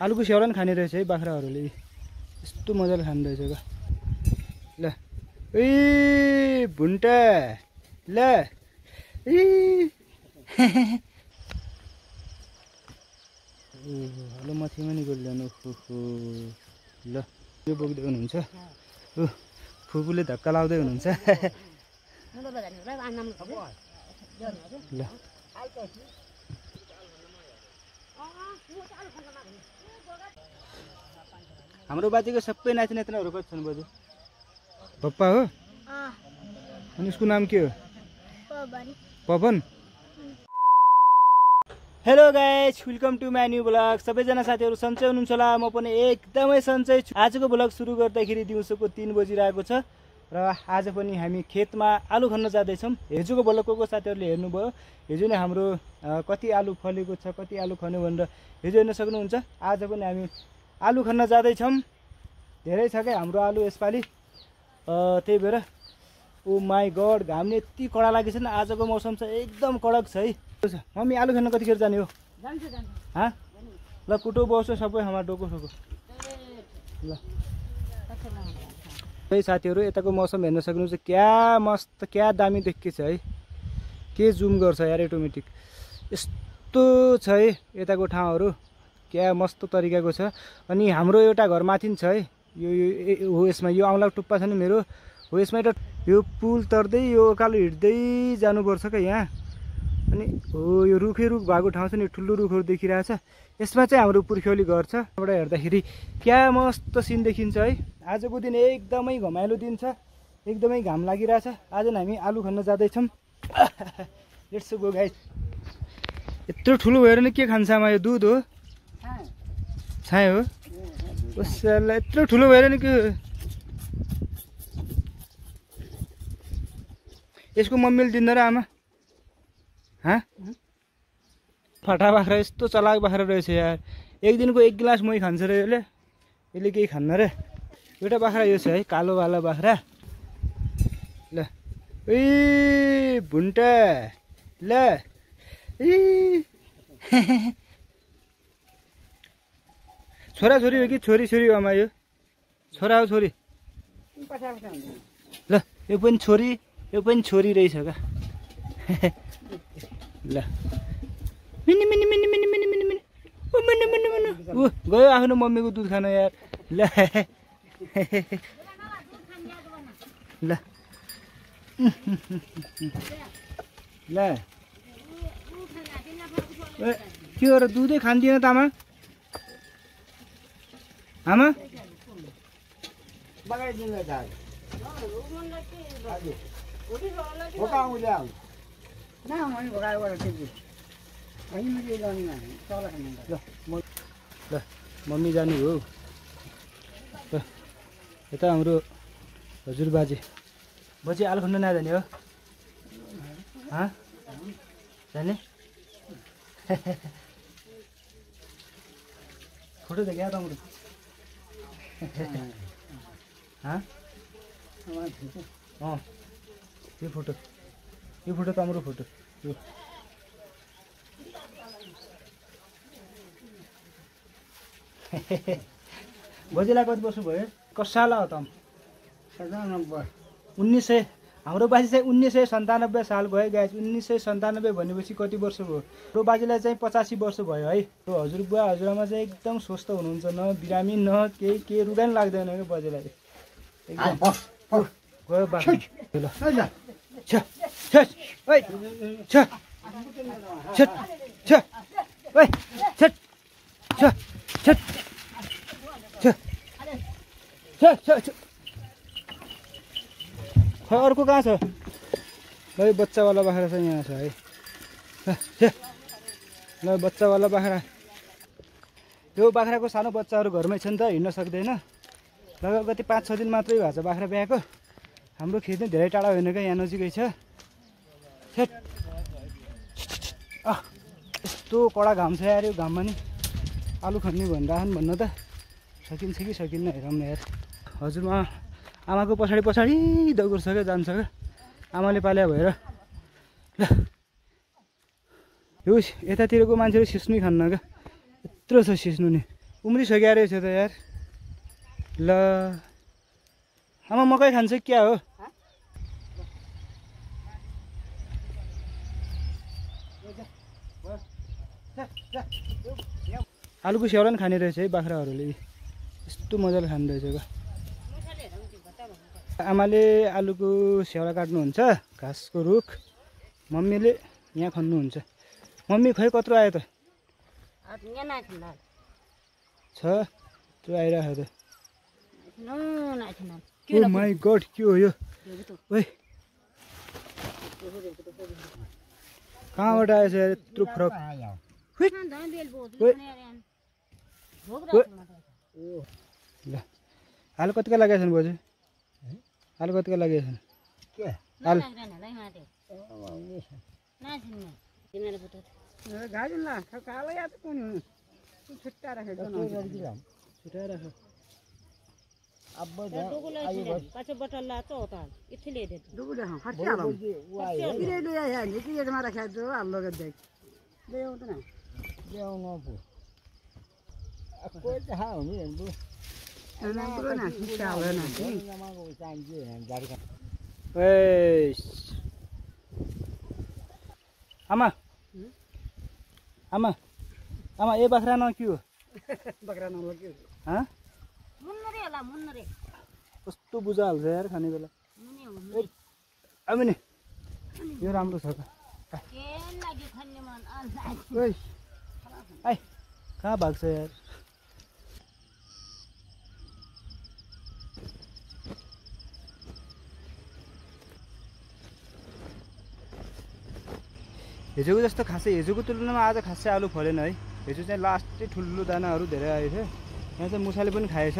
आलुको स्याउरा पनि खाने रहेछ है बाख्राहरूले यस्तो मजाले खाने रहेछ क्या ल ए भुन्टा ल ए हेलो माथिमा नि गोल्ल्याउनु ल यो बोक्दै हुनुहुन्छ फुपूले धक्का लाउँदै हुनुहुन्छ ल हाम्रो बाजेको सबै नाति नातिनाहरू कति छन् बजु पप्पा हो अनि उसको नाम के हो Pawan hello guys welcome to my new blog सबैजना साथीहरू सन्चै हुनुहुन्छ होला म पनि एकदमै सन्चै छु आजको ब्लग सुरु गर्दाखेरि दिउँसोको 3 बजिरहेको छ र आज पनि हामी खेतमा आलु खन्न जाँदैछौँ हिजोको ब्लग को साथीहरूले हेर्नुभयो हिजो नै हाम्रो कति आलु फलेको छ कति आलु खन्यो भनेर हिजो हेर्न सक्नुहुन्छ आज पनि हामी आलु खन्न जाँदैछौँ धेरै छ क्या हाम्रो आलु यसपालि त्यही भएर ओ माई गड घामले यति कडा लागेछ नि आजको मौसम चाहिँ एकदम कडक छ है मम्मी आलु खन्न कतिखेर जाने हो हाँ ल कुटो बस्छ सबै हाम्रो डोको सोको ल है साथीहरू यताको मौसम हेर्न सक्नुहुन्छ क्या मस्त क्या दामी देखिन्छ है के जुम गर्छ यार अटोमेटिक यस्तो छ है यताको ठाउँहरू क्या मस्त तरिकाको छ अनि हाम्रो एउटा घर माथि छ है यो हो यसमा यो औँला टुप्पा छ नि मेरो हो यसमा एउटा यो पुल तर्दै यो उकालो हिँड्दै जानुपर्छ क्या यहाँ अनि हो यो रुखै रुख भएको ठाउँ छ नि ठुलो रुखहरू देखिरहेछ यसमा चाहिँ हाम्रो पुर्ख्यौली घर छ यहाँबाट हेर्दाखेरि क्या मस्त सिन देखिन्छ है आजको दिन एकदमै घमाइलो दिन छ एकदमै घाम लागिरहेछ आज हामी आलु खन्न जाँदैछौँ लेट्स गो गाइस यत्रो ठुलो भएर नि के खान्छ आमा यो दुध हो छाय हो उसलाई यत्रो ठुलो भएर नि के यसको मम्मीले दिँदैन र आमा हाँ फटा बाख्रा यस्तो चलाक बाख्रा रहेछ यार एक दिनको 1 गिलास मही खान्छ र यसले केही खान्न रे एउटा बाख्रा यो छ है कालोवाला बाख्रा ल ए भुन्टा ल ए छोरा छोरी हो कि छोरी छोरी हो आमा यो छोरा हो छोरी ल यो पनि छोरी रहेछ क्या ल मिनी मिनी मिनी मिनी मिनी मिनी मिनी ओ मिनी मिनी मिनी ऊ गयो आफ्नो मम्मीको दुध खान यार ल ल ल के हो र दुधै खान्दिएन त आमा आमा ल मम्मी जानु हो यता हाम्रो हजुर बाजे आलु खन्न नजाने हो हाँ जाने फोटो देखा त हाम्रो हाँ यो फोटो त हाम्रो फोटो यो बजेलाई कति वर्ष भयो कसाला हो त 1900 हाम्रो बाजे चाहिँ 1997 साल भयो गाइस 1997 भनेपछि कति वर्ष भयो हाम्रो बाजेलाई चाहिँ 85 वर्ष भयो है हजुरबुवा हजुरआमा चाहिँ एकदम स्वस्थ हुनुहुन्छ न बिरामी न के रुगा नि लाग्दैन क्या बजेलाई एकदम गयो बाख्रा ल छ छ ओइ छ छ छ ओइ छ छ छ छ छ छ खै अर्को कहाँ छ ल बच्चावाला बाख्रा चाहिँ यहाँ छ है ल बच्चावाला बाख्रा यो बाख्राको सानो बच्चाहरू घरमै छ नि त हिँड्न सक्दैन लगभग कति 5-6 दिन मात्रै भएको छ बाख्रा ब्याएको हाम्रो खेत नै धेरै टाढा होइन क्या यहाँ नजिकै छ यस्तो कडा घाम छ यार यो घाममा नि आलु खन्ने भनिरहन् भन्न त सकिन्छ कि सकिन्न हेरौँ न यार हजुरमा आमाको पछाडि दगुर्छ क्या जान्छ क्या आमाले पाल्या भएर ल यो यतातिरको मान्छेहरू सिस्नु खान्न क्या यत्रो छ सिस्नु नि उम्रिसक्यो रहेछ त यार ल आमा मकै खान्छ क्या हो आलुको स्याउरा पनि खाने रहेछ है बाख्राहरूले यस्तो मजाले खाने रहेछ क्या आमाले आलुको स्याउरा काट्नुहुन्छ घाँसको रुख मम्मीले यहाँ खन्नुहुन्छ मम्मी खै कत्रो आयो त छ त्यो आइरहेको त ओ माई गड के हो यो ओइ कहाँबाट आएछ यार यत्रो फरक ल आलु कतिका लागेका छन् बोजू आलु कतिका लागेका छन् आलु आमा आमा आमा ए बाख्रा न के हो बाख्रा न के हो कस्तो बुझा हाल्छ यार खाने बेला अब नि यो राम्रो छ त आइ कहाँ भाग्छ यार हिजोको जस्तो खासै हिजोको तुलनामा आज खासै आलु फलेन है हिजो चाहिँ लास्टै ठुलो दानाहरू धेरै आएको थियो यहाँ चाहिँ मुसाले पनि खाएछ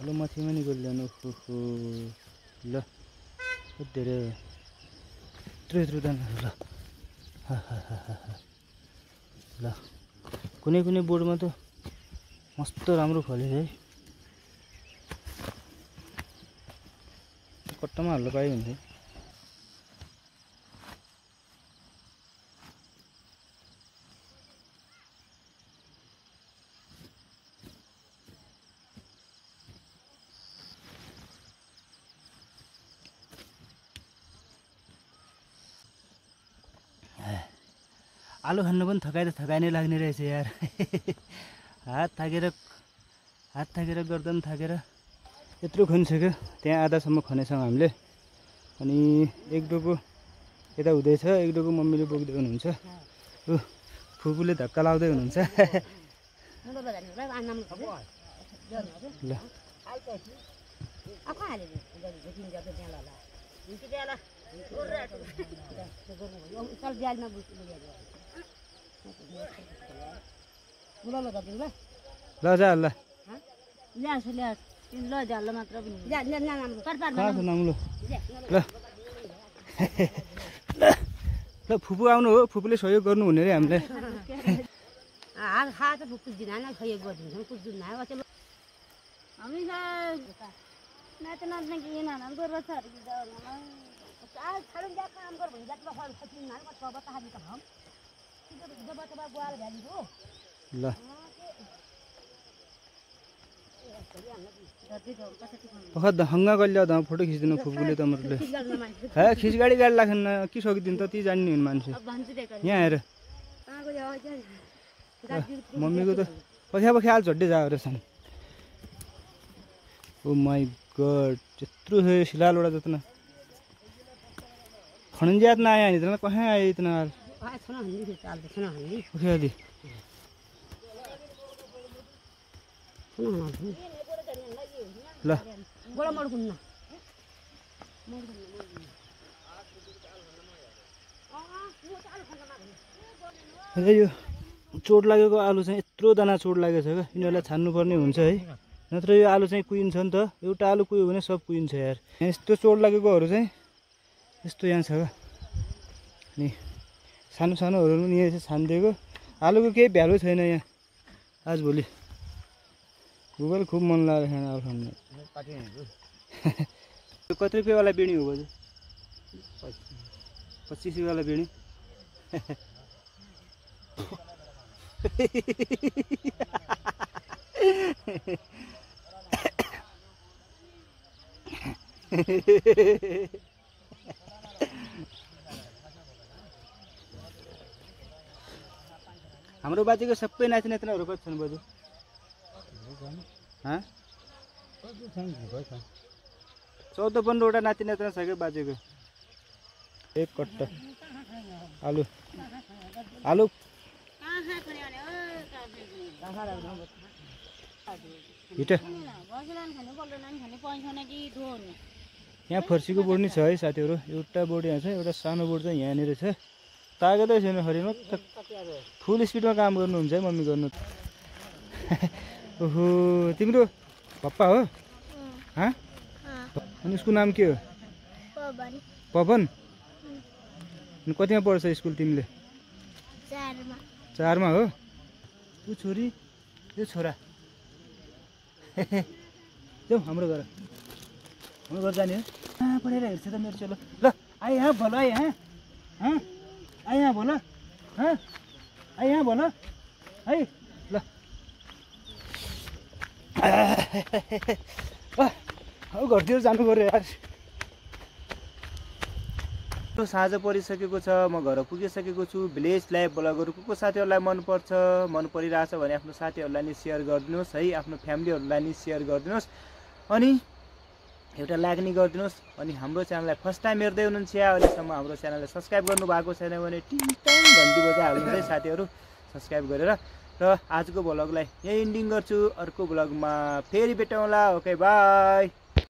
आलु माथिमा नि गोल्याउनु ल धेरै यत्रो दानाहरू ल कुनै कुनै बोर्डमा त मस्त राम्रो फलेछ है कट्टामा हाल्नु पायो हुन्थ्यो आलु खानु पनि थकाइ नै लाग्ने रहेछ यार हात थाकेर गर्दन थाकेर यत्रो खनिसक्यो त्यहाँ आधासम्म खनेछौँ हामीले अनि एक डोको यता हुँदैछ एक डोको मम्मीले बोक्दै हुनुहुन्छ फुपूले धक्का लाउँदै हुनुहुन्छ ल जा ल ल फुपू आउनु हो फुपूले सहयोग गर्नु हुने रे हामीले ल पखत हङ्गा गल्ल्या त फोटो खिच्दिनु फुपूले त मरले हे खिच गाडी लाग्दैन के सकिदिनु त ती जान्ने हुन् मान्छे यहाँ आएर मम्मीको त पखा हाल झड्डै जाओ रहेछ ओ माई गड त्यत्रो छ यो सिलालवटा जतना खणन्ज्यात नआयो नि त कहाँ आयो इतना हाल दी ल यो चोट लागेको आलु चाहिँ यत्रो दाना चोट लागेको छ क्या यिनीहरूलाई छान्नुपर्ने हुन्छ है नत्र यो आलु चाहिँ कुहिन्छ नि त एउटा आलु कुहियो भने सब कुहिन्छ यार यस्तो चोट लागेकोहरू चाहिँ यस्तो यहाँ छ क्या नि सानो सानोहरू पनि यहाँ छानिदिएको आलुको केही भ्यालु छैन यहाँ आजभोलि भुगल खुब मन लाग्यो खाना आलु खानु कति रुपियाँवाला बिँडी हो बजु 25 वाला बीड़ी हाम्रो बाजेको सबै नाति नातिनाहरू कति छन् बाजु? हाँ 14-15वटा नाति नातिना छ क्या बाजेको। एक कट्टा आलु आलु हिट यहाँ फर्सीको बोर्ड नि छ है साथीहरू। एउटा बोर्ड यहाँ छ, एउटा सानो बोर्ड चाहिँ यहाँनिर छ। तागतै छैन खरिमा फुल स्पिडमा काम गर्नुहुन्छ है मम्मी गर्नु। ओहो तिम्रो पप्पा हो? हाँ अनि उसको नाम के हो? पवन। अनि कतिमा पढ्छ स्कुल तिमीले? 4मा हो। ऊ छोरी यो छोरा जाऊ हाम्रो घर जाने हो। पढेर हेर्छ त मेरो चलो। ल आए यहाँ बोल, आए यहाँ आए यहाँ बोल, आए यहाँ बोल है ल। घरतिर जानु पर्यो यार। साँझ परिसकेको छ, म घर पुगिसकेको छु। भिलेज लाइफ ब्लगहरू को साथीहरूलाई मनपर्छ, मन परिरहेछ भने आफ्नो साथीहरूलाई नि सेयर गरिदिनुहोस् है, आफ्नो फ्यामिलीहरूलाई नि सेयर गरिदिनुहोस् अनि एउटा लाइक नि गरिदिनुहोस्। अनि हाम्रो च्यानललाई फर्स्ट टाइम हेर्दै हुनुहुन्छ अहिलेसम्म हाम्रो च्यानललाई सब्सक्राइब गर्नुभएको छैन भने टिङ घन्टी बजाइहाल्नुहोस् है साथीहरू सब्सक्राइब गरेर। र आजको ब्लगलाई यही एन्डिङ गर्छु। अर्को ब्लगमा फेरि भेटौँला। Okay by.